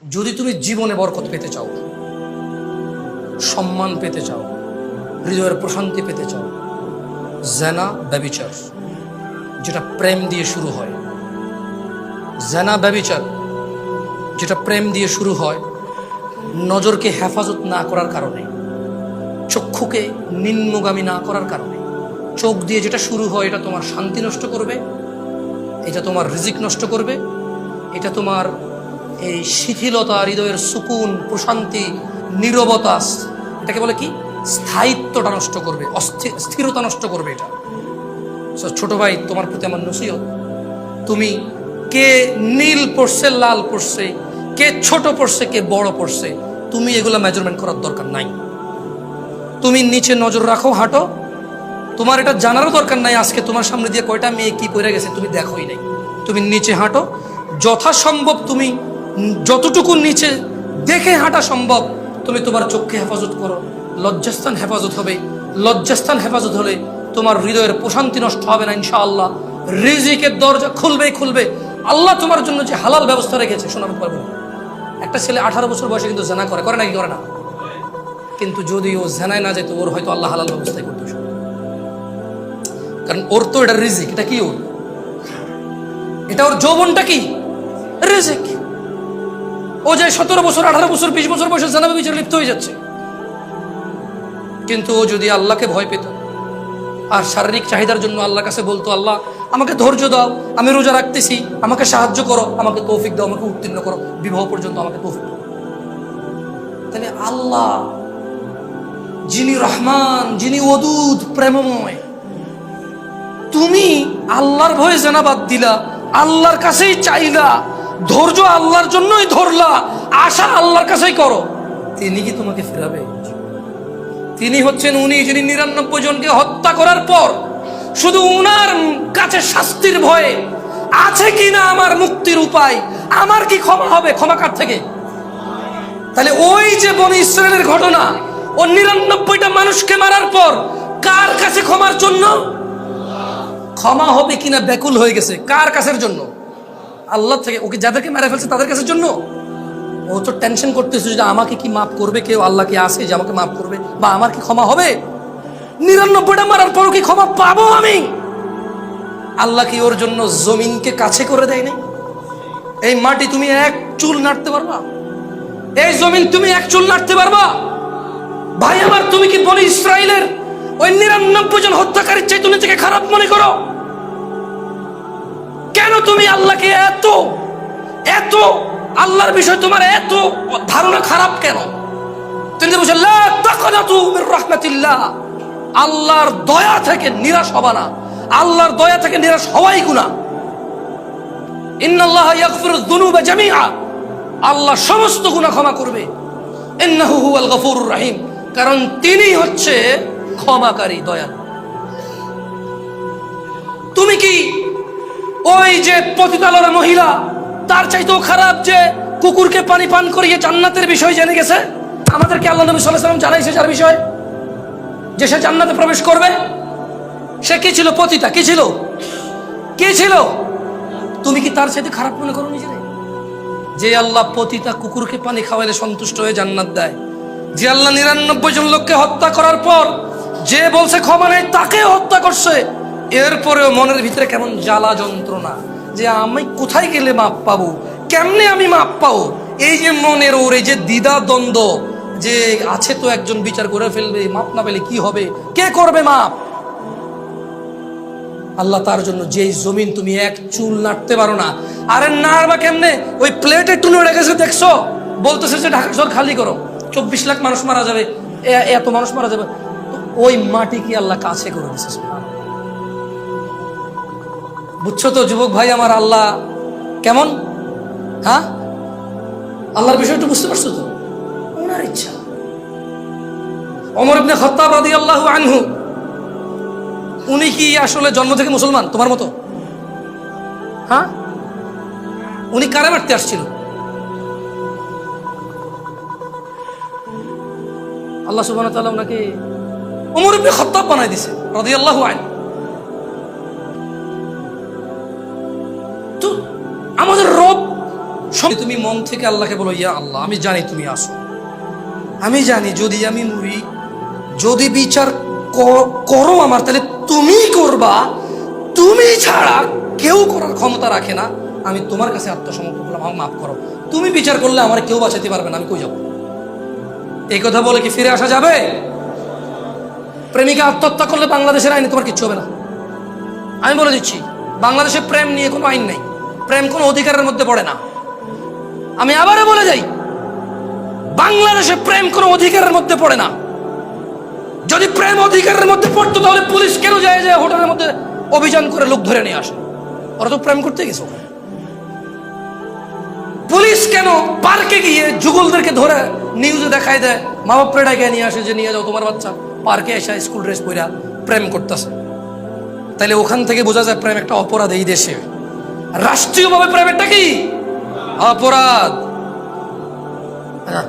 যদি তুমি জীবনে বরকত পেতে চাও, সম্মান পেতে চাও, হৃদয়ের প্রশান্তি পেতে চাও, জেনা ব্যভিচার যেটা প্রেম দিয়ে শুরু হয়, জেনা ব্যভিচার যেটা প্রেম দিয়ে শুরু হয়, নজরকে হেফাজত না করার কারণে, চক্ষুকে নিম্নগামী না করার কারণে, চোখ দিয়ে যেটা শুরু হয় এটা তোমার শান্তি নষ্ট করবে, এটা তোমার রিজিক নষ্ট করবে, এটা তোমার এই শিথিলতা, হৃদয়ের সুকুন, প্রশান্তি, নীরবতা, এটাকে বলে কি স্থায়িত্বটা নষ্ট করবে, স্থিরতা নষ্ট করবে এটা। ছোট ভাই, তোমার প্রতি আমার নসিহত, তুমি কে নীল পড়ছে, লাল পড়ছে, কে ছোট পড়ছে, কে বড় পড়ছে, তুমি এগুলা মেজারমেন্ট করার দরকার নাই। তুমি নিচে নজর রাখো, হাঁটো, তোমার এটা জানারও দরকার নাই আজকে তোমার সামনে দিয়ে কয়টা মেয়ে কি পড়ে গেছে তুমি দেখোই নাই। তুমি নিচে হাঁটো, যথাসম্ভব তুমি যতটুকু নিচে দেখে হাঁটা সম্ভব তুমি তোমার চোখকে হেফাজত করো। লজ্জাস্থান হেফাজত হবে, লজ্জাস্থান হেফাজত হলে তোমার হৃদয়ের প্রশান্তি নষ্ট হবে না ইনশাআল্লাহ। রিজিকের দরজা খুলবেই খুলবে। আল্লাহ তোমার জন্য যে হালাল ব্যবস্থা রেখেছে, শোনাতে পারবো। একটা ছেলে 18 বছর বয়সে কিন্তু জেনা করে নাকি করে না? কিন্তু যদি ও জেনায় না যেত, ওর হয়তো আল্লাহ হালাল ব্যবস্থাই করতো, কারণ ওর তো এটা রিজিক। এটা কি ওর? এটা ওর যৌবনটা কি রিজিক। ও যে 17 বছর, 18 বছর, 20 বছর বয়সে জেনা ব্যভিচারে লিপ্ত হয়ে যাচ্ছে। কিন্তু ও যদি আল্লাহকে ভয় পেত আর শারীরিক চাহিদার জন্য আল্লাহর কাছে বলতো, আল্লাহ আমাকে ধৈর্য দাও, আমি রোজা রাখতেছি, আমাকে সাহায্য করো, আমাকে তৌফিক দাও, আমাকে উত্তীর্ণ করো, বিবাহ পর্যন্ত আমাকে তৌফিক দাও, তাহলে আল্লাহ যিনি রহমান, যিনি ওদুদ, প্রেমময়, তুমি আল্লাহর ভয়ে জেনা বাদ দিলা, আল্লাহর কাছেই চাইলা, ধৈর্য আল্লাহর জন্যই ধরলা, আশা আল্লাহর কাছেই করো, তিনি কি তোমাকে ফেরাবে? তিনি হচ্ছেন উনি যিনি 99 জনকে হত্যা করার পর শুধু উনার কাছে শাস্তির ভয়ে আছে কিনা আমার মুক্তির উপায়, আমার কি ক্ষমা হবে, ক্ষমা কার থেকে? তাহলে ওই যে বনি ইসরায়েলের ঘটনা, ও 99টা মানুষকে মারার পর কার কাছে ক্ষমার জন্য, ক্ষমা হবে কিনা ব্যাকুল হয়ে গেছে, কার কাছের জন্য? আল্লাহ থেকে। ওকে যাদেরকে মেরে ফেলছে তাদের কাছের জন্য। ও তো টেনশন করতেছে যে আমাকে কি মাফ করবে কেউ, আল্লাহ কি আসে যে আমাকে মাফ করবে, বা আমার কি ক্ষমা হবে? 99টা মারার পরও কি ক্ষমা পাবো আমি? আল্লাহ কি ওর জন্য জমিনকে কাছে করে দেয় নাই? এই মাটি তুমি এক চুল নাড়তে পারবা? এই জমিন তুমি এক চুল নাড়তে পারবা? ভাই আমার, তুমি কি বনি ইসরায়েলের ওই 99 জন হত্যাকারীর চাইতে নিজেকে খারাপ মনে করো? কেন তুমি আল্লাহকে এত এত আল্লাহর বিষয় তোমার এত ধারণা খারাপ কেন? তিনি বলছেন লা তাকনাতু মির রাহমাতিল্লাহ, আল্লাহর দয়া থেকে নিরাশ হবা না। আল্লাহর দয়া থেকে নিরাশ হওয়াই গুনাহ। ইন্নাল্লাহা ইয়াগফিরুয যুনুবা জামিআ, আল্লাহ সমস্ত গুনাহ ক্ষমা করবে। ইন্নাহু হুয়াল গফুরুর রহিম, কারণ তিনি হচ্ছে ক্ষমাকারী, দয়ালু। তুমি কি ওই যে পতিতালয়ের মহিলা, তার চাইতেও খারাপ যে কুকুরকে পানি পান করিয়ে জান্নাতের বিষয় জেনে গেছে? আমাদেরকে আল্লাহ নবী সাল্লাল্লাহু আলাইহি ওয়াসাল্লাম জানাইছে যার বিষয় যে সে জান্নাতে প্রবেশ করবে। সে কি ছিল? পতিতা। কি ছিল? কি ছিল? তুমি কি তার চাইতে খারাপ মনে করো নিজেরে? যে আল্লাহ পতিতা কুকুরকে পানি খাওয়াইলে সন্তুষ্ট হয়ে জান্নাত দেয়, যে আল্লাহ 99 জন লোককে হত্যা করার পর যে বলছে ক্ষমা নেই, তাকে হত্যা করছে, এরপরেও মনের ভিতরে কেমন জ্বালা যন্ত্রণা যে আমি কোথায় গেলে মাপ পাবো, কেমনে আমি মাপ পাবো, এই যে মনের ওর এই যে দ্বিধা দ্বন্দ্ব যে আছে, তো একজন বিচার করে ফেলবে, মাপ না পেলে কি হবে, কে করবে মাপ? আল্লাহ তার জন্য যেই জমিন তুমি এক চুল নাড়তে পারো না, আরে নাড়বা কেমনে? ওই প্লেটে একটু নড়ে গেছে দেখছো, বলতেছে যে ঢাকা শহর খালি করো, 24 লাখ মানুষ মারা যাবে, এত মানুষ মারা যাবে, ওই মাটি কি আল্লাহ কাছে করে দিচ্ছে? বুঝছো তো যুবক ভাই আমার, আল্লাহ কেমন? হ্যাঁ, আল্লাহর বিষয়টা বুঝতে পারছো তো? ওনার ইচ্ছা। ওমর ইবনে খাত্তাব রাদিয়াল্লাহু আনহু, উনি কি আসলে জন্ম থেকে মুসলমান তোমার মতো? হ্যাঁ, উনি কারে মারতে আসছিল? আল্লাহ সুবহানাহু ওয়া তাআলা ওনাকে ওমর ইবনে খাত্তাব বানাই দিয়েছে রাদিয়াল্লাহু আনহু। তো আমাদের রব তুমি মন থেকে আল্লাহকে বলো, ইয়া আল্লাহ, আমি জানি তুমি আসো, আমি জানি যদি আমি মরি, যদি বিচার করো আমার, তাহলে তুমি করবা, তুমি ছাড়া কেউ করার ক্ষমতা রাখে না। আমি তোমার কাছে আত্মসমর্পণ করলাম, আমাকে মাফ করো। তুমি বিচার করলে আমার কেউ বাঁচাতে পারবে না, আমি কই যাব? এই কথা বলে কি ফিরে আসা যাবে? প্রেমিকা আত্মহত্যা করলে বাংলাদেশের আইনে তোমার কিচ্ছু হবে না। আমি বলে দিচ্ছি, বাংলাদেশে প্রেম নিয়ে কোনো আইন নাই, প্রেম কোনো অধিকারের মধ্যে পড়ে না। আমি আবারও বলে যাই, বাংলাদেশে প্রেম কোনো অধিকারের মধ্যে পড়ে না। যদি প্রেম অধিকারের মধ্যে পড়তো তাহলে পুলিশ কেন যায় যায় হোটেলের মধ্যে অভিযান করে লোক ধরে নিয়ে আসে? ওরা তো প্রেম করতে গেছে। পুলিশ কেন পার্কে গিয়ে যুগলদেরকে ধরে নিউজে দেখায় দেয়, মা বাপ প্রেডাকে নিয়ে আসে যে নিয়ে যাও তোমার বাচ্চা পার্কে এসে স্কুল ড্রেস পরে প্রেম করতেছে। তাইলে ওখান থেকে বোঝা যায় প্রেম একটা অপরাধ এই দেশে। রাষ্ট্রীয়ভাবে প্রেম একটা কি অপরাধ।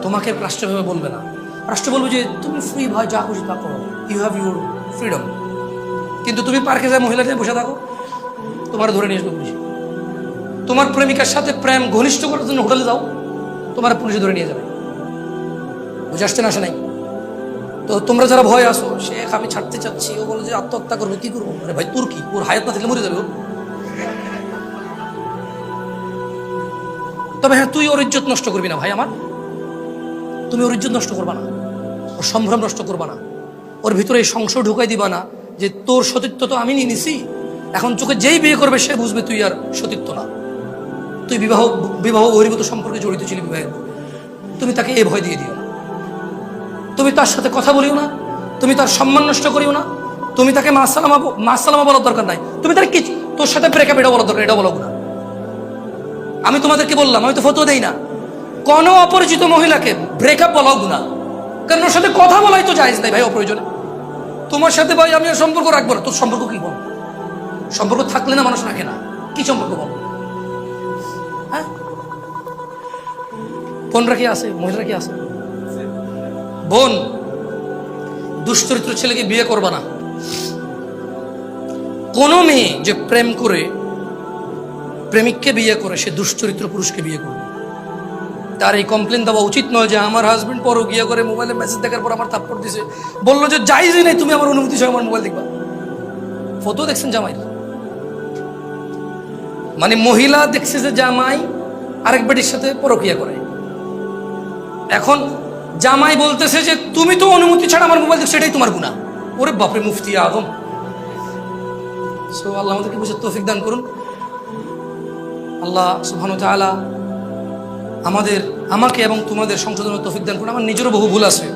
তোমাকে রাষ্ট্রীয়ভাবে বলবে না, রাষ্ট্র বলবে যে তুমি ফ্রি ভাই, যা খুশি তা করো, ইউ হ্যাভ ইউর ফ্রিডম। কিন্তু তুমি পার্কে যায় মহিলা নিয়ে বসে থাকো, তোমার ধরে নিয়ে আসবে পুলিশ। তোমার প্রেমিকার সাথে প্রেম ঘনিষ্ঠ করার জন্য হোটেলে যাও, তোমার পুলিশে ধরে নিয়ে যাবে। বুঝে আসছে না? আসে নাই? তো তোমরা যারা ভয় আসো, শেখ আমি ছাড়তে চাচ্ছি, ও বলে যে আত্মহত্যা করবে, কি করবো? আরে ভাই তোর কি, ওর হায়াত না থাকলে মরে যাবে ও। তবে হ্যাঁ, তুই ওর ইজ্জত নষ্ট করবি না ভাই আমার, তুমি ওর ইজ্জত নষ্ট করবা না, ওর সম্ভ্রম নষ্ট করবা না, ওর ভিতরে এই সংশয় ঢুকাই দিবা না যে তোর সতীত্ব তো আমি নিয়ে নিছি, এখন চোখে যেই বিয়ে করবে সে বুঝবে তুই আর সতীত্ব না, তুই বিবাহ বহির্ভূত সম্পর্কে জড়িত ছিলি বিবাহের। তুমি তাকে এই ভয় দিয়ে দিও না, তুমি তার সাথে কথা বলিও না, তুমি তার সম্মান নষ্ট করিও না, তুমি তাকে মাসালামা বলার দরকার নাই, তুমি তার কি তোর সাথে ব্রেকআপ এটা বলার দরকার, এটা বলো না। আমি তোমাদেরকে বললাম, আমি তো ফতোয়া দেই না, কোন অপরিচিত মহিলাকে ব্রেকআপ বলাও গুনাহ, কারণ ওর সাথে কথা বলাই তো জায়েজ নাই ভাই অপ্রয়োজনে। তোমার সাথে ভাই আমি আর সম্পর্ক রাখবো না, তোর সম্পর্ক কি বল? সম্পর্ক থাকলে না মানুষ রাখে না, কি সম্পর্ক বল? হ্যাঁ, বোনরা কি আছে, মহিলারা কি আছে? বোন, দুশ্চরিত্র ছেলেকে বিয়ে করবা না। কোন মেয়ে যে প্রেম করে প্রেমিককে বিয়ে করে সে দুশ্চরিত্র পুরুষকে বিয়ে করবে। তার এই কমপ্লেন দেওয়া উচিত নয় যে আমার হাজবেন্ড পরকীয়া করে মোবাইলে মেসেজ দেখার পর আমার থাপ্পড় দিছে, বললো যে জায়েজই নেই, তুমি আমার অনুমতি সহ আমার মোবাইল দেখবা। ফটো দেখছেন জামাই, মানে মহিলা দেখছে যে জামাই আরেক বেটির সাথে পরকীয়া করে, এখন জামাই বলতেছে যে তুমি তো অনুমতি ছাড়া আমার মোবাইল দেখছো, সেটাই তোমার গুনাহ। ওরে বাপরে, মুফতি আদম। সো আল্লাহ আমাদেরকে বুঝার তৌফিক দান করুন। আল্লাহ সুবহানাহু ওয়া তাআলা আমাকে এবং তোমাদের সংশোধনের তৌফিক দান করুন। আমার নিজেরও বহু ভুল আছে,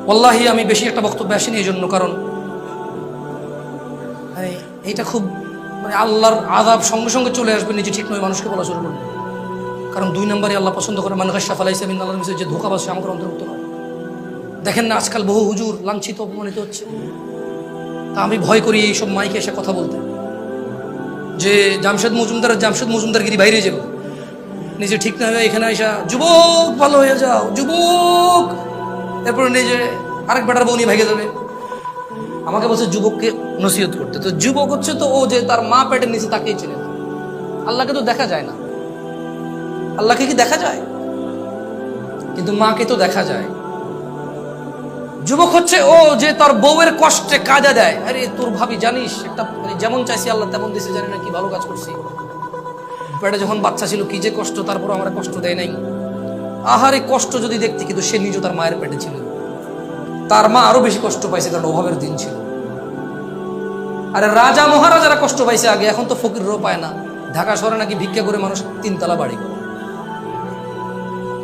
ওয়াল্লাহি আমি বেশি একটা বক্তব্য আসিনি এই জন্য, কারণ এইটা খুব মানে আল্লাহর আযাব সঙ্গে সঙ্গে চলে আসবে, নিজে ঠিক নয় মানুষকে বলা শুরু করবে। কারণ 2 নম্বরে আল্লাহ পছন্দ করে মান গাশশা ফালাইসা মিন আল্লাহর মিসে, যে ধোঁকাবাজ সে আমাদের অন্তর্ভুক্ত নয়। দেখেন না আজকাল বহু হুজুর লাঞ্ছিত অপমানিত হচ্ছে, তা আমি ভয় করি এইসব মাইকে এসে কথা বলতে, যে জামশেদ মজুমদারগিরি বাইরে যাবো, নিজে ঠিক না হয়ে এখানে আইসা যুবক ভালো হয়ে যাও যুবক, এরপরে নিজে আরেক বেটার বউ নিয়ে ভেঙে যাবে। আমাকে বলছে যুবককে নসিহত করতে, তো যুবক হচ্ছে তো ও যে তার মা পেটের নিচে তাকেই চেনে না। আল্লাহকে তো দেখা যায় না, আল্লাহকে কি দেখা যায়? কিন্তু মাকে তো দেখা যায়। যুবক হচ্ছে ও যে তার বউয়ের কষ্টে কাজে দেয়, আরে তোর ভাবি জানিস একটা যেমন চাইছি আল্লাহ তেমন দিছে, জানি না কি ভালো কাজ করছি, পেটে যখন বাচ্চা ছিল কি যে কষ্ট, তারপর আমার কষ্ট দেয় নাই। আহারে কষ্ট যদি দেখতে, কিন্তু সে নিজে তার মায়ের পেটে ছিল, তার মা আরো বেশি কষ্ট পাইছে কারণ অভাবের দিন ছিল। আরে রাজা মহারাজারা কষ্ট পাইছে আগে, এখন তো ফকিররাও পায় না। ঢাকা শহরে নাকি ভিক্ষা করে মানুষ 3 তলা বাড়ি করে,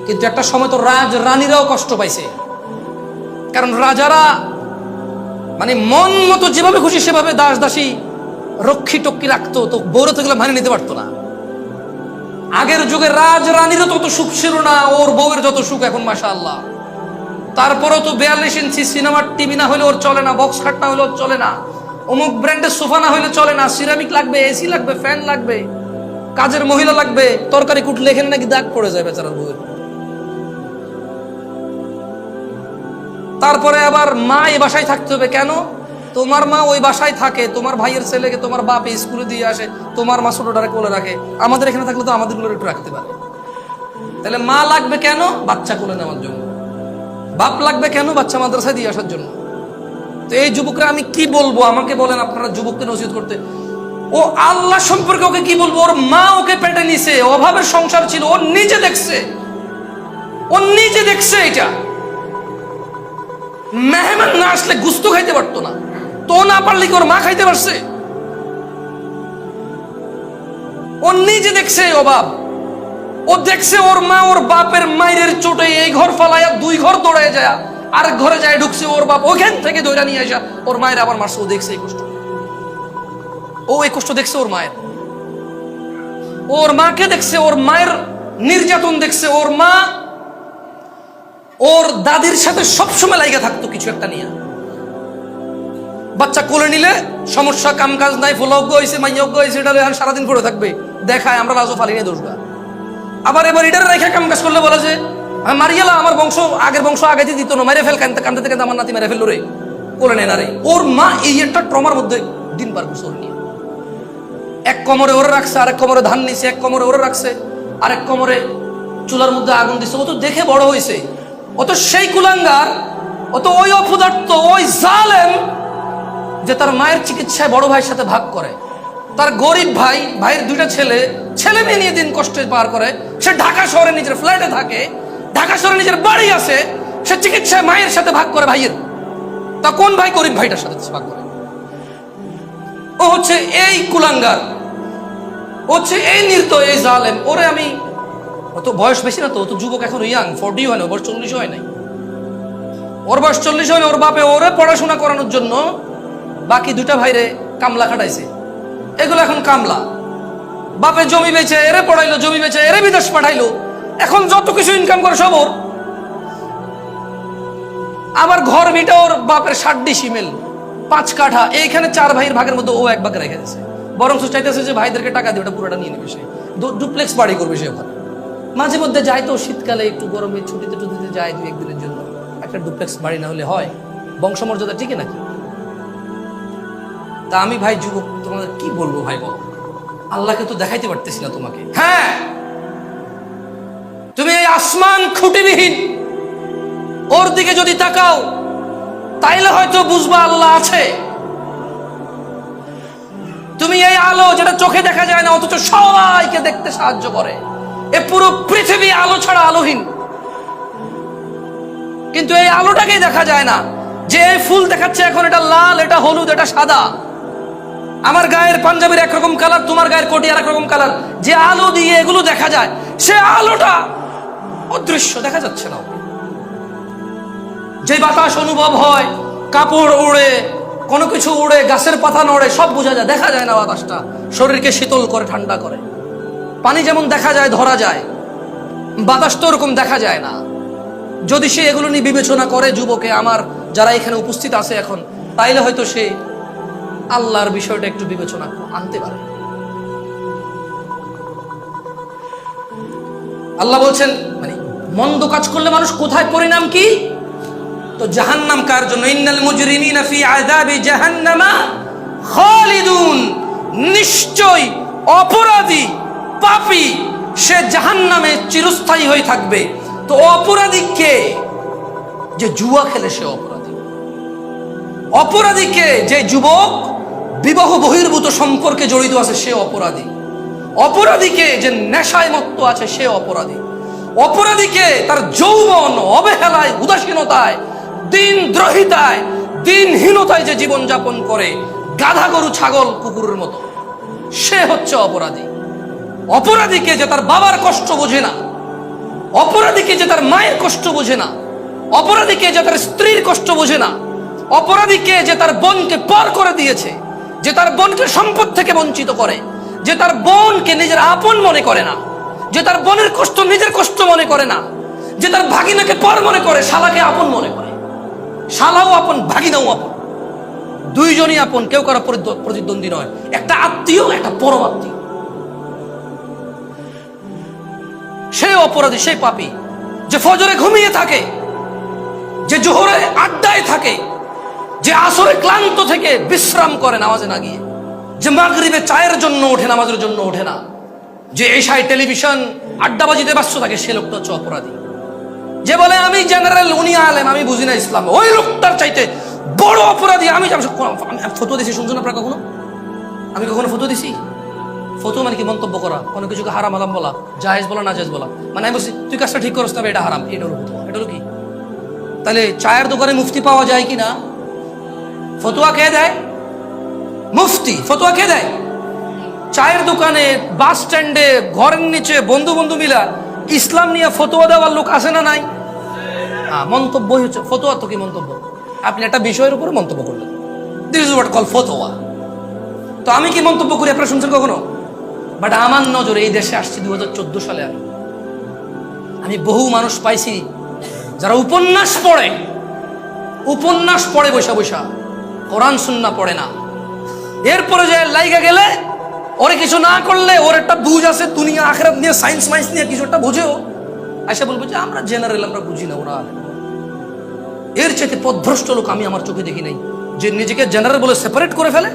কিন্তু একটা সময় তো রানীরাও কষ্ট পাইছে, কারণ রাজারা মানে মন মতো যেভাবে খুশি সেভাবে দাস দাসী রক্ষী টক্ষী রাখতো, তো বউরা তো এগুলো মানিয়ে নিতে পারতো না। আগের যুগে রানীরও তত সুখ ছিল না, ওর বউয়ের যত সুখ এখন মাশাআল্লাহ। তারপরেও তো 42 ইঞ্চি সিনেমার টিভি না হলে ওর চলে না, বক্স খাট না হলে ওর চলে না, অমুক ব্র্যান্ডের সোফা না হলে চলে না, সিরামিক লাগবে, এসি লাগবে, ফ্যান লাগবে, কাজের মহিলা লাগবে, তরকারি কুটলে এখানে নাকি দাগ পড়ে যায় বেচারার বউয়ের। তারপরে আবার মা এ বাসায় থাকতে হবে কেন? তো তোমার মা ওই বাসায় থাকে, তোমার ভাইয়ের ছেলেকে তোমার বাপ স্কুলে দিয়ে আসে, তোমার মা ছোটটারে কোলে রাখে। আমাদের এখানে থাকলে তো আমাদের গুলো একটু রাখতে পারে। তাহলে মা লাগবে কেন? বাচ্চা কোলে নেওয়ার জন্য। বাপ লাগবে কেন? বাচ্চা মাদ্রাসায় দিয়ে আসার জন্য। তো এই যুবকরা আমি কি বলবো? আমাকে বলেন আপনারা যুবককে নসিহত করতে। ও আল্লাহ সম্পর্কে ওকে কি বলবো? ওর মা ওকে পেটে নিছে, অভাবের সংসার ছিল, ও নিজে দেখছে, ও নিজে দেখছে। এটা মেহমান না আসলে গুস্ত খাইতে পারতো না, তো না পারলে কি ওর মা খাইতে পারছে? ও নিজে দেখছে অভাব। ও দেখছে ওর মা ওর বাপের মায়ের চোটে এই ঘর ফালাইয়া 2 ঘর দৌড়ায় যায়, আরেক ঘরে যায় ঢুকছে, ওর বাপ ওখান থেকে দৌড়া নিয়ে আসা ওর মায়ের আবার মারছে। ও দেখছে এই কষ্ট, ও এই কষ্ট দেখছে ওর মায়ের, ওর মাকে দেখছে, ওর মায়ের নির্যাতন দেখছে। ওর মা ওর দাদির সাথে সবসময় লাইগা থাকতো কিছু একটা নিয়ে। বাচ্চা কোলে নিলে সমস্যা, কাম কাজ নাই, ফুলজ্ঞ হয়েছে, মাইয়জ্ঞ হয়েছে, এটা সারাদিন পড়ে থাকবে, দেখায় আমরা রাজও ফালিনে দোষগা। আবার এবার এটার রেখে কাম কাজ করলে বলা যে মারিয়ালা আমার বংশ, আগের বংশ আগাইতে দিত না, মেরে ফেল, কান্দতে কান্দতে কান্দতে আমার নাতি মেরে ফেললো রে, কোলে নেয় না রে। ওর মা এই একটা ট্রমার মধ্যে দিন পার করছে। ওর নিয়ে এক কোমরে ওরে রাখছে, আরেক কোমরে ধান নিছে, এক কোমরে ওরে রাখছে, আরেক কোমরে চুলার মধ্যে আগুন দিছে। ও তো দেখে বড় হয়েছে, ও তো সেই কুলাঙ্গার, ও তো ওই অপদার্থ, ওই জালেম যে তার মায়ের চিকিৎসায় বড় ভাইয়ের সাথে ভাগ করে। তার গরিব ভাই, ভাইয়ের 2টা ছেলে মেয়ে নিয়ে দিন কষ্টে পার করে। সে ঢাকা শহরে নিজের ফ্ল্যাটে থাকে, ঢাকা শহরে নিজের বাড়ি আছে, সে চিকিৎসায় মায়ের সাথে ভাগ করে ভাইয়ের। তা কোন ভাই গরিব ভাইটার সাথে ভাগ করে? ও হচ্ছে এই কুলাঙ্গার, হচ্ছে এই নির্দয়, এই জালেম। ওরে আমি, ও তো বয়স বেশি না, তো ও তো যুবক, এখন ইয়াং, 40 হয় না, ওর 40 হয় নাই, ওর বয়স 40 হয় না। ওর বাপে ওরে পড়াশোনা করানোর জন্য বাকি 2টা ভাইরে কামলা খাটাইছে। এগুলো এখন কামলা। বাপে জমি বেচে এরে পড়াইলো, জমি বেচে এরে বিদেশ পাঠাইলো, এখন যত কিছু ইনকাম করে সব ওর। আবার ঘর ভিটা ওর বাপের 60 ডিসিমেল, 5 কাঠা, এইখানে 4 ভাইয়ের ভাগের মধ্যে ও 1 ভাগ রেখে দিয়েছে। বরং চাইতেছে যে ভাইদেরকে টাকা দিয়ে ওটা পুরোটা নিয়ে নেবে, সে ডুপ্লেক্স বাড়ি করবে সে ওখানে। মাঝে মধ্যে যায় তো শীতকালে একটু গরমে ছুটিতে টুটিতে যায় 2-1 দিনের জন্য। একটা ডুপ্লেক্স বাড়ি না হলে হয়? বংশমর্যাদা টিকে নাকি? তা আমি ভাই যুবক তোমাদের কি বলবো ভাই? বল, আল্লাহকে তো দেখাইতে পারতেছি না তোমাকে। হ্যাঁ, তুমি এই আসমান খুঁটিবিহীন ওর দিকে যদি তাকাও, তাইলে হয়তো বুঝবা আল্লাহ আছে। তুমি এই আলো যেটা চোখে দেখা যায় না, অথচ সবাইকে দেখতে সাহায্য করে, এ পুরো পৃথিবী আলো ছাড়া আলোহীন। কিন্তু এই আলোটাকেই দেখা যায় না। যে ফুল দেখাচ্ছে এখন, এটা লাল, এটা হলুদ, এটা সাদা। আমার গায়ের পাঞ্জাবির একরকম কালার, তোমার গায়ের কোটি আর একরকম কালার। যে আলো দিয়ে এগুলো দেখা যায়, সে আলোটা অদৃশ্য, দেখা যাচ্ছে না। যে বাতাস অনুভব হয়, কাপড় উড়ে, কোনো কিছু উড়ে, গাছের পাতা নড়ে, সব বোঝা যায়, দেখা যায় না। বাতাসটা শরীরকে শীতল করে, ঠান্ডা করে। পানি যেমন দেখা যায়, ধরা যায়, বাতাস তো ওরকম দেখা যায় না। যদি সে এগুলো নিয়ে বিবেচনা করে, যুবকে আমার যারা এখানে উপস্থিত আছে এখন, তাইলে হয়তো সে আল্লাহর বিষয়টা একটু বিবেচনা আনতে পারে। আল্লাহ বলছেন, মানে মন্দ কাজ করলে মানুষ কোথায়, পরিণাম কি? তো জাহান্নাম কার জন্য? ইন্নাল মুজরিমিনা ফি আযাবি জাহান্নামা খালিদুন, নিশ্চয় অপরাধী পাপী সে জাহান্নামে চিরস্থায়ী হয়ে থাকবে। তো অপরাধী কে? যে জুয়া খেলে সে অপরাধী। অপরাধী কে? যে যুবক বিবাহ বহির্ভূত সম্পর্কে জড়িত আছে, সে অপরাধী। অপরাধী কে? যে নেশায় মত্ত আছে, সে অপরাধী। অপরাধী কে? তার যৌবন অবহেলায়, উদাসীনতায়, দিনদ্রোহিতায়, দিনহীনতায় যে জীবন যাপন করে, গাধা গরু ছাগল কুকুরের মতো, সে হচ্ছে অপরাধী। অপরাধীকে যে তার বাবার কষ্ট বোঝে না, অপরাধীকে যে তার মায়ের কষ্ট বোঝে না, অপরাধীকে যে তার স্ত্রীর কষ্ট বোঝে না, অপরাধীকে যে তার বোনকে পর করে দিয়েছে, যে তার বোনকে সম্পদ থেকে বঞ্চিত করে, যে তার বোনকে নিজের আপন মনে করে না, যে তার বোনের কষ্ট নিজের কষ্ট মনে করে না, যে তার ভাগিনাকে পর মনে করে, শালাকে আপন মনে করে। শালাও আপন, ভাগিনাও আপন, দুইজনই আপন, কেউ কারো প্রতিদ্বন্দ্বী নয়। একটা আত্মীয়, একটা পরম আত্মীয়। সে অপরাধী, সেই পাপী। যে ফজরে ঘুমিয়ে থাকে, যে জোহরে আড্ডায় থাকে, যে আসরে ক্লান্ত থেকে বিশ্রাম করে নামাজে না গিয়ে, যে মাগরিবে চায়ের জন্য ওঠে, নামাজের জন্য ওঠে না, যে এশায় টেলিভিশন আড্ডাবাজিতে ব্যস্ত থাকে, সে লোকটা হচ্ছে অপরাধী। যে বলে আমি জেনারেল, উনি আলেম, আমি বুঝি না ইসলাম, ওই লোকটার চাইতে বড় অপরাধী। আমি ফতোয়া দিছি, শুনছেন আপনারা কখনো? আমি কখনো ফতোয়া দিছি? ফতোয়া মানে কি? মন্তব্য করা, কোনো কিছুকে হারাম হারাম বলা, জায়েজ বলা, না জায়েজ বলা। মানে আমি বলছি তুই কাজটা ঠিক করছ না, এটা হারাম, এটা হলো ফতোয়া। এটা হলো কি? তাহলে চায়ের দোকানে মুফতি পাওয়া যায় কি না? ফতোয়া কে দেয়? মুফতি। ফতোয়া কে দেয়? চায়ের দোকানে, বাস স্ট্যান্ডে, ঘরের নিচে বন্ধু বন্ধু মিলা ইসলাম নিয়ে ফতোয়া দেওয়ার লোক আছে না নাই? মন্তব্যই হচ্ছে ফতোয়া। তো কি মন্তব্য? আপনি একটা বিষয়ের উপরে মন্তব্য করলেন, দিস ইজ হোয়াট কল ফতোয়া। তো আমি কি মন্তব্য করি আপনারা শুনছেন কখনো? বাট আমার নজরে এই দেশে আসছি 2014 সালে। আমি বহু মানুষ পাইছি যারা উপন্যাস পড়ে বৈশা বৈশা, কোরআন সুন্নাহ পড়ে না। এরপরে যে লাইগা গেলে ওরে কিছু না করলে, ওর একটা বুঝ আছে দুনিয়া আখিরাত নিয়ে, সায়েন্স মাইন্স নিয়ে কিছু একটা বুঝেও আইসা বলবো যে আমরা জেনারেল, আমরা বুঝি না, ওরা আলেম। এর চাইতে পথভ্রষ্ট লোক আমি আমার চোখে দেখি নাই, যে নিজেকে জেনারেল বলে সেপারেট করে ফেলে,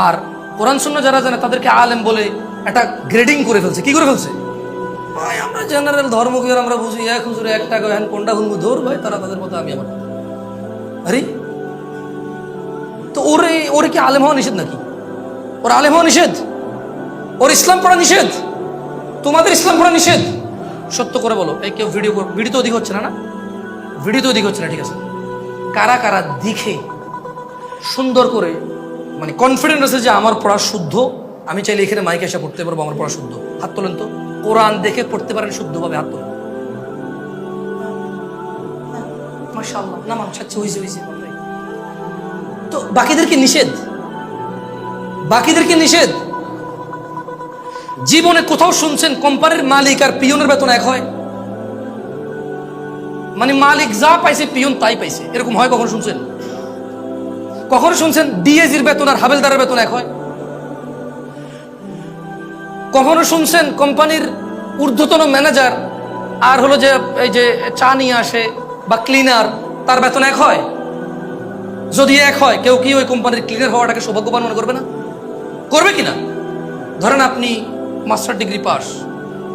আর কোরআন সুন্নাহ যারা জানে তাদেরকে আলেম বলে একটা গ্রেডিং করে ফেলছে। কি করে ফেলছে? ভাই আমরা জেনারেল, ধর্ম কি আমরা বুঝি, এক হুজুরে একটা হ্যান কোনটা হুনবু ধর ভাই, তারা তাদের মতো, আমি আমার। আরে তো ওরে কি আলেম হওয়া নিষেধ নাকি? ওর আলেম হওয়া নিষেধ? ওর ইসলাম পড়া নিষেধ? তোমাদের ইসলাম পড়া নিষেধ? সত্য করে বলো। এই কেউ ভিডিও তো অধিক হচ্ছে না? না, ভিডিও তো অধিক হচ্ছে না, ঠিক আছে। কারা কারা দেখে সুন্দর করে, মানে কনফিডেন্ট আছে যে আমার পড়া শুদ্ধ, আমি চাইলে এখানে মাইকে এসে পড়তে পারবো, আমার পড়া শুদ্ধ? হাত তোলেন তো। কোরআন দেখে পড়তে পারেন শুদ্ধভাবে? হাত তোলেন। মাশাআল্লাহ, না মানছি, হইছে। তো বাকিদেরকে নিষেধ? জীবনে কোথাও শুনছেন কোম্পানির মালিক আর পিয়নের বেতন এক হয়? মানে মালিক যা পাইছে পিয়ন তাই পাইছে, এরকম হয়? কখনো শুনছেন? কখনো শুনছেন ডিএজির বেতন আর হাবেলদারের বেতন এক হয়? কখনো শুনছেন কোম্পানির ঊর্ধ্বতন ম্যানেজার আর হলো যে এই যে চা নিয়ে আসে বা ক্লিনার, তার বেতন এক হয়? যদি এক হয়, কেউ কি ওই কোম্পানির ক্লিনার হওয়াটাকে সৌভাগ্যবান মনে করবে না? করবে কিনা? ধরেন আপনি মাস্টার ডিগ্রি পাস,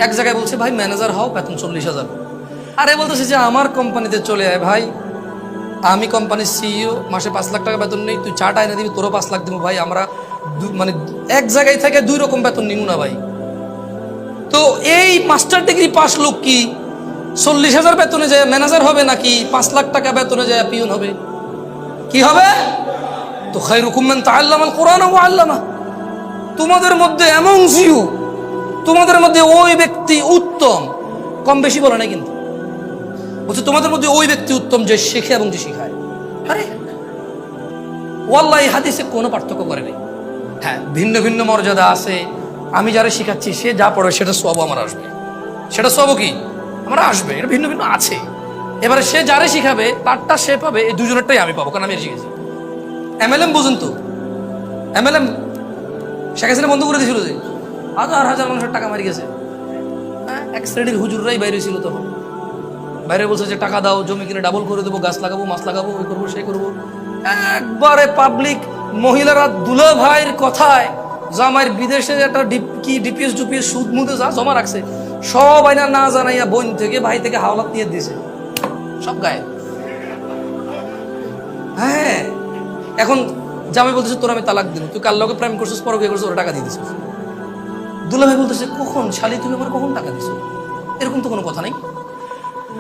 এক জায়গায় বলছে ভাই ম্যানেজার হও, বেতন 40,000। আরে বলতেছে যে আমার কোম্পানিতে চলে আয় ভাই, আমি কোম্পানির সিইও, মাসে 5 লাখ টাকা বেতন নেই, তুই চাটা এনে দিবি, তোরও 5 লাখ দিব ভাই। আমরা মানে এক জায়গায় থেকে 2 রকম বেতন নিব না ভাই। তো এই মাস্টার ডিগ্রি পাস লোক কি 40,000 বেতনে যায় ম্যানেজার হবে, নাকি 5 লাখ টাকা বেতনে যায় পিয়ন হবে? কি হবে? তো খায়রুকুম মান তাআল্লামাল কুরআন ওয়া আল্লামা। তোমাদের মধ্যে অ্যামংস ইউ, তোমাদের মধ্যে ওই ব্যক্তি উত্তম, কম বেশি বলে না কিন্তু, বলছে তোমাদের মধ্যে ওই ব্যক্তি উত্তম যে শেখে এবং যে শিখায়। আরে ওয়াল্লাহি হাদিসে কোনো পার্থক্য করে নেই। হ্যাঁ, ভিন্ন ভিন্ন মর্যাদা আছে। আমি যারা শিখাচ্ছি সে যা পড়ে সেটা সওয়াব আমার আসবে, সেটা সওয়াব কি আমার আসবে, এটা ভিন্ন ভিন্ন আছে। এবারে সে যারে শিখাবে তারটা সে পাবে, এই দুজনেরটাই আমি পাবো, কারণ আমি শিখেছি। এমএলএম বুঝুন তো, এমএলএম শেখ হাসিনা বন্ধ করে দিয়েছিল, যে হাজার হাজার মানুষের টাকা মারি গেছে। হ্যাঁ, এক শ্রেণীর হুজুররাই বাইরে ছিল তখন, বাইরে বলছে যে টাকা দাও, জমি কিনে ডাবল করে দেবো, গাছ লাগাবো, মাছ লাগাবো, ওই করবো সেই করবো। একবারে পাবলিক মহিলারা দুলা ভাইয়ের কথায় জামাইয়ের বিদেশে একটা ডিপিএস ডুপিএস সুদ মুদে যা জমা রাখছে সব আইনা না জানাইয়া বোন থেকে ভাই থেকে হাওলাত নিয়ে দিয়েছে, সব গায়ে। হ্যাঁ, এখন জামাই বলতেছে তোর আমি তালাক দিন, তুই কার লগে প্রেম করছিস, পর বিয়ে করছিস, ওরা টাকা দিয়ে দিছিস। দুলা ভাই বলতেছে কখন শালি তুমি আমার কখন টাকা দিছো? এরকম তো কোনো কথা নাই।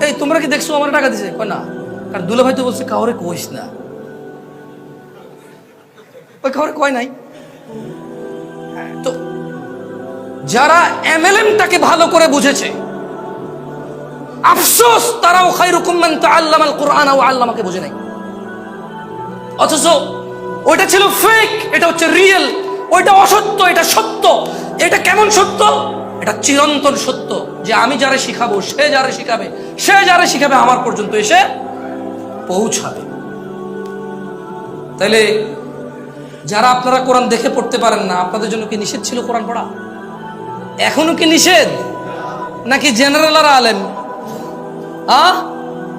এই তোমরা কি দেখছো আমার টাকা দিছে? কয় না। কারণ দুলা ভাই তো বলছে কাউরে কইস না, ওই কাউরে কয় নাই। তো যারা এমএলএমটাকে ভালো করে বুঝেছে, আফসোস তারাও খায়রুকুম মান তাআল্লামাল কুরআন ওয়া আল্লামাকে বুঝে নাই। অথচ ওইটা ছিল ফেক, এটা হচ্ছে রিয়েল। ওইটা অসত্য, এটা সত্য। এটা কেমন সত্য? এটা চিরন্তন সত্য, যে আমি যারা শিখাবো সে যারা শিখাবে, সে যারা শিখাবে আমার পর্যন্ত এসে পৌঁছাবে। তাইলে যারা আপনারা কোরআন দেখে পড়তে পারেন না, আপনাদের জন্য কি নিষেধ ছিল কোরআন পড়া? এখনো কি নিষেধ? নাকি জেনারেল আর আলেম?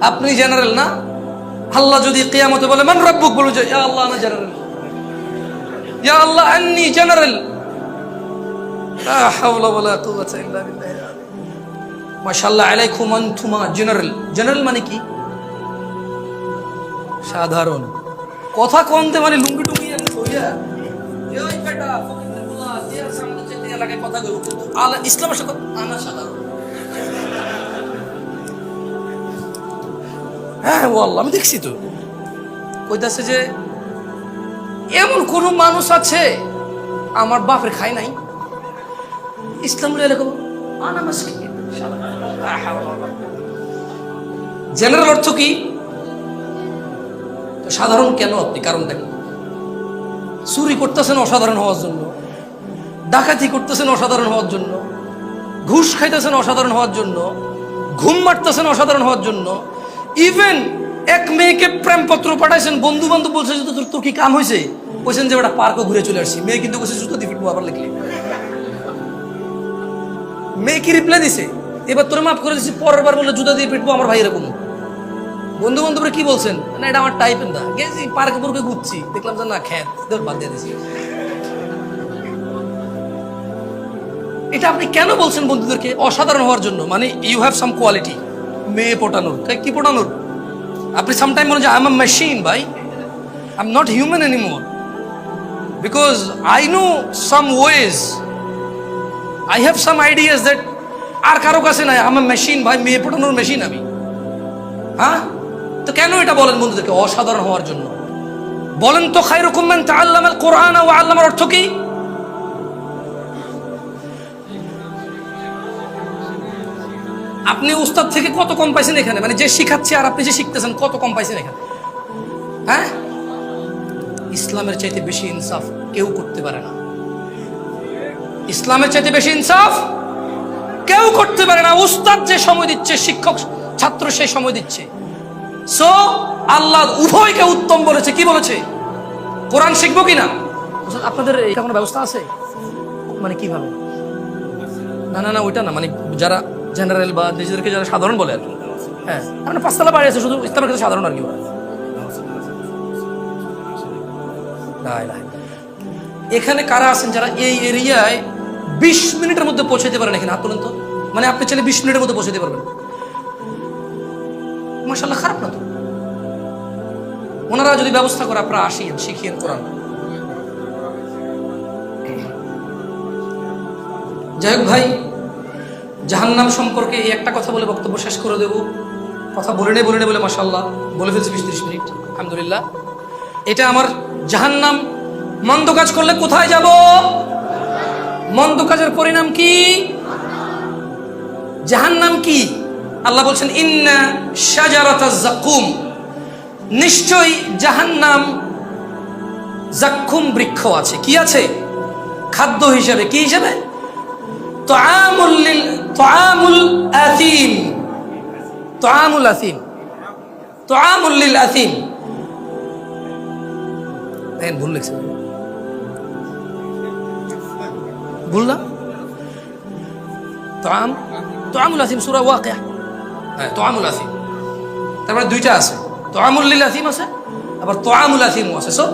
আপনি জেনারেল না, আল্লাহ যদি কিয়ামতে বলে মান রাব্বুক, বলবে যে ইয়া আল্লাহ আনা জেনারেল, ইয়া আল্লাহ আন্নি জেনারেল। লা হাওলা ওয়ালা কুওয়াতা ইল্লা বিল্লাহ। মাশাআল্লাহ আলাইকুম আনতুমা জেনারেল। জেনারেল মানে কি? সাধারণ। কথা কমতে মানে লুঙ্গি টুঙ্গি এনে ধরিয়া এই বেটা ফকিরুল্লাহ যে সামনে যেতে লাগে কথা কইব, কিন্তু ইসলামের সাথে আনা সাধারণ। হ্যাঁ ওয়াল্লাহ আমি দেখছি তো, কইতাছে যে এমন কোন মানুষ আছে আমার বাপের খায় নাই, ইসলাম এরকম আনা মাসকি। জেনারেল অর্থ কি? সাধারণ কেন আপনি? কারণ দেখেন, চুরি করতেছেন অসাধারণ হওয়ার জন্য, ডাকাতি করতেছেন অসাধারণ হওয়ার জন্য, ঘুষ খাইতেছেন অসাধারণ হওয়ার জন্য, ঘুম মারতেছেন অসাধারণ হওয়ার জন্য, ইভেন এক মেয়েকে প্রেমপত্র পাঠাইছেন, বন্ধু বান্ধব বলছে যে তোর কি কাম হয়েছে, বলছেন যে ওটা পার্কও ঘুরে চলে আসছি, মেয়ে কিন্তু বলছে জুতো দিয়ে পিটবো আবার লিখলি। মেয়ে কি রিপ্লাই দিছে, এবার তোরে মাফ করে দিচ্ছি, পরের বার বললে জুতা দিয়ে পিটবো আমার ভাই এরকম। বন্ধু বান্ধবরা কি বলছেন, না এটা আমার টাইপের না, গেছি পার্কে পুরকে ঘুরছি, দেখলাম যে না খ্যাত বাদ দিয়ে দিছি। এটা আপনি কেন বলছেন বন্ধুদেরকে? অসাধারণ হওয়ার জন্য, মানে ইউ হ্যাভ সাম কোয়ালিটি। মেয়ে পটানোর, কি পটানোর? আপনি সামটাইম বলেন যে আই এম আ মেশিন ভাই, I am not human anymore, because I know some ways, I have some ideas that আর কারো কাছে নাই। আই এম আ মেশিন ভাই, মেয়ে পটানোর মেশিন আমি। হ্যাঁ, তো কেন এটা বলেন বন্ধুদেরকে? অসাধারণ হওয়ার জন্য। বলেন তো খায়রুকুম মান তাআল্লামাল কুরআন ওয়া আল্লামার অর্থ কি? আপনি উস্তাদ থেকে কত কম পাইছেন এখানে? মানে যে শিখাচ্ছে আর আপনি যে শিখতেছেন কত কম পাইছেন এখানে? হ্যাঁ, ইসলামের চাইতে বেশি ইনসাফ কেউ করতে পারে না। ইসলামের চাইতে বেশি ইনসাফ কেউ করতে পারে না। উস্তাদ যে সময় দিচ্ছে, শিক্ষক ছাত্র সেই সময় দিচ্ছে। সো আল্লাহ উভয়কে উত্তম বলেছে। কি বলেছে? কোরআন শিখবো কিনা? আপনাদের এটা কোনো ব্যবস্থা আছে? মানে কিভাবে? না না না ওইটা না, মানে যারা জেনারেল বা নিজেদেরকে যারা সাধারণ বলে আর কি। হ্যাঁ, মানে পাঁচতলা বাড়ি আছে, শুধু ইসলামের কাছে সাধারণ আর কি। এখানে কারা আছেন যারা এই এরিয়ায় 20 মিনিটের মধ্যে পৌঁছাতে পারেন? এখানে হাত তুলেন তো। মানে আপনি চাইলে 20 মিনিটের মধ্যে পৌঁছাতে পারবেন। মাশাআল্লাহ, খারাপ না তো। ওনারা যদি ব্যবস্থা করে আপনারা আসিয়েন, শিখিয়েন কোরআন। যাই হোক ভাই, জাহান্নাম সম্পর্কে এই একটা কথা বলে বক্তব্য শেষ করে দেব। কথা বলে নে বলে মাশাআল্লাহ বলে ফেলছি 20-30 মিনিট, আলহামদুলিল্লাহ। এটা আমার জাহান্নাম। মন্দ কাজ করলে কোথায় যাব? মন্দ কাজের পরিণাম কি? জাহান্নাম কি? আল্লাহ বলছেন ইন্না শাজারাতাজ যাকুম, নিশ্চয়ই জাহান্নাম যাকুম বৃক্ষ আছে। কি আছে? খাদ্য হিসেবে। কি হিসেবে? তুআমুল আথিম। তুআমুল আথিম, তুআমুল লিল আথিম। দেখেন ভুল লিখছে, ভুল না? তুআমুল আথিম সূরা ওয়াকিয়া। হ্যাঁ, তুআমুল আথিম। তারপরে দুইটা আছে, তুআমুল লিল আথিম আছে, আবার তুআমুল আথিম আছে। সো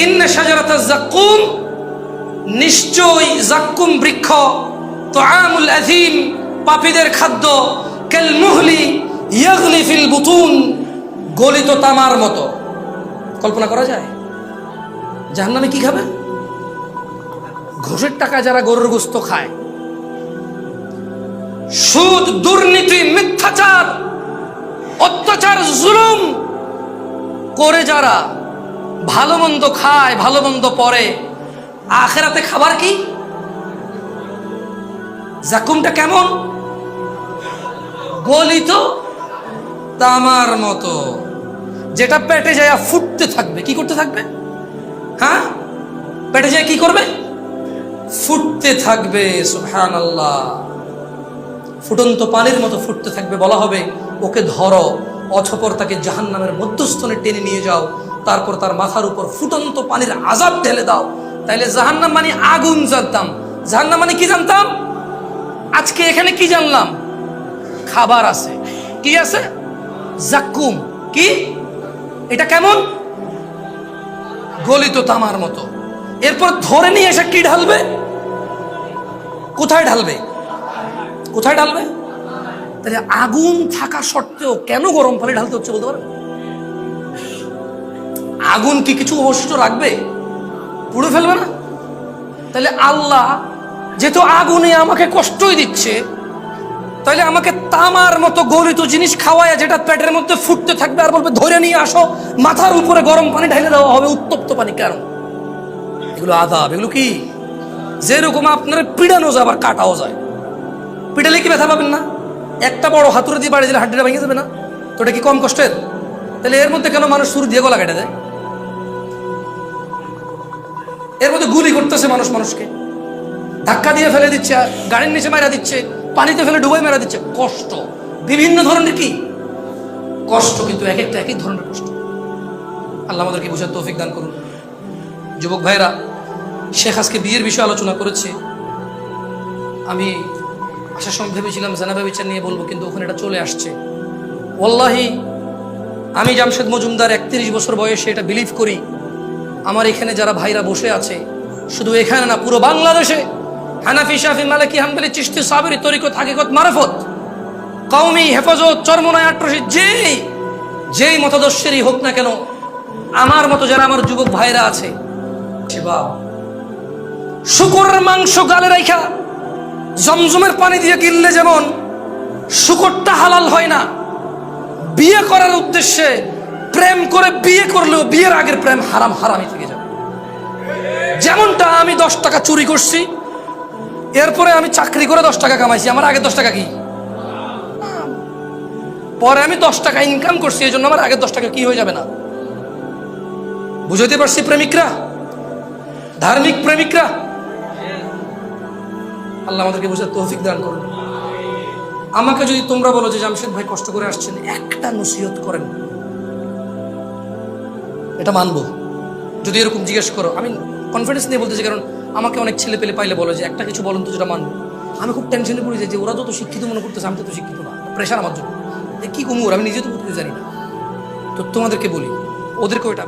ইন্না শাজারাতাজ যাকুম, নিশ্চয় যাকুম বৃক্ষ, তুআমুল আথিম পাপীদের খাদ্য, কাল মুহলি ইয়াগলি ফিল বুতুন, গলিত তামার মতো। কল্পনা করা যায়? জাহান্নামে কি খাবে? ঘুষের টাকা যারা গরুর গোশত খায়, সুদ, দুর্নীতি, মিথ্যাচার, অত্যাচার, জুলুম করে যারা ভালো মন্দ খায়, ভালো মন্দ পরে, আখেরাতে খাবার কি? জাকুমটা কেমন? গলিত তামার মতো, যেটা পেটে যায় ফুটতে থাকবে। কি করতে থাকবে? হ্যাঁ, পেটে যায় কি করবে? ফুটতে থাকবে। সুবহানাল্লাহ। ফুটন্ত পানির মতো ফুটতে থাকবে। বলা হবে ওকে ধরো, অতঃপর তাকে জাহান্নামের মধ্যস্থলে টেনে নিয়ে যাও, তারপর তার মাথার উপর ফুটন্ত পানির আযাব ঢেলে দাও। তাইলে জাহান্নাম মানে আগুন জানতাম, জাহান্নাম মানে কি জানতাম? আজকে এখানে কি জানলাম? খাবার আছে। কি আছে? যাকুম। কি? এটা কেমন? গলিত তামার মতো। এরপর ধরে নিয়ে এসে কি ঢালবে? কোথায় ঢালবে? কোথায় ঢালবে? তাহলে আগুন থাকা সত্ত্বেও কেন গরম পানি ঢালতে হচ্ছে বলতে পারেন? আগুন কি কিছু অবশিষ্ট রাখবে? পুড়ে ফেলবে না? তাহলে আল্লাহ যেহেতু আগুনে আমাকে কষ্টই দিচ্ছে, তাহলে আমাকে তামার মতো গলিত জিনিস খাওয়ায়, যেটা পেটের মধ্যে ফুটতে থাকবে, আর বলবে ধরে নিয়ে আসো, মাথার উপরে গরম পানি ঢালে দেওয়া হবে, উত্তপ্ত পানি। কেন? এগুলো আযাব। এগুলো কি? যেরকম আপনার পিড়ানো যায় আবার কাটাও যায়। পিটালে কি ব্যথা পাবেন না? একটা বড় হাতুড়ে দিয়ে বাড়ি দিলে হাড্ডিটা ভেঙে যাবে না? তো এটা কি কম কষ্টের? তাহলে এর মধ্যে কেন মানুষ ছুরি দিয়ে গলা কেটে দেয়? এর মধ্যে গুলি করতেছে মানুষ মানুষকে, ধাক্কা দিয়ে ফেলে দিচ্ছে, গাড়ির নিচে মেরা দিচ্ছে, পানিতে ফেলে ডুবাই মেরা দিচ্ছে। কষ্ট বিভিন্ন ধরনের, কি কষ্ট, কিন্তু এক একটা একই ধরনের কষ্ট। আল্লাহ আমাদেরকে বোঝার তৌফিক দান করুন। যুবক ভাইরা, শেখ আজকে বিয়ের বিষয়ে আলোচনা করেছে। আমি আসার সময় ভেবেছিলাম জানাবা বিচার নিয়ে বলবো, কিন্তু ওখানে এটা চলে আসছে। ওয়াল্লাহি আমি জামশেদ মজুমদার 31 বছর বয়সে এটা বিলিভ করি। আমার এখানে যারা ভাইরা বসে আছে, শুধু এখানে না, পুরো বাংলাদেশে হানাফি, শাফি, মালিকি, হাম্বলি, চিশতি, সাবরি, তরিকত, হাকিকত, মারফত, কওমি, হেফাজত, চরমনায়, আট্রসি, যেই মতাদর্শেরই হোক না কেন, আমার মতো যারা আমার যুবক ভাইরা আছে, শুকরের মাংস গালে রাখা জমজমের পানি দিয়ে গিললে যেমন শুকরটা হালাল হয় না, বিয়ে করার উদ্দেশ্যে প্রেম করে বিয়ে করলেও বিয়ের আগের প্রেম হারাম, হারামই থেকে যাবে। যেমনটা আমি 10 টাকা চুরি করছি, এরপরে আমি চাকরি করে 10 টাকা কামাইছি, আমার আগে 10 টাকা কি? পরে আমি 10 টাকা ইনকাম করছি, এই জন্য আমার আগে 10 টাকা কি হয়ে যাবে না? বুঝাইতে পারছি প্রেমিকরা, ধার্মিক প্রেমিকরা? আল্লাহ আমাদেরকে বুঝার তৌফিক দান করুন। আমাকে যদি তোমরা বলো যে জামশেদ ভাই কষ্ট করে আসছেন, একটা নসিহত করেন, এটা মানবো। যদি এরকম জিজ্ঞেস করো, আমি কনফিডেন্স নিয়ে বলতেছি, কারণ আমাকে অনেক ছেলে পেলে পাইলে বলে যে একটা কিছু বলেন তো যেটা মানবো। আমি খুব টেনশনে পড়ে যাই যে ওরা তো শিক্ষিত মনে করতেছে, আমি তো শিক্ষিত না, প্রেশার আমার জন্য। কি কুমুর, আমি নিজে তো করতে জানি না। তো তোমাদেরকে বলি, ওদেরকে ওইটা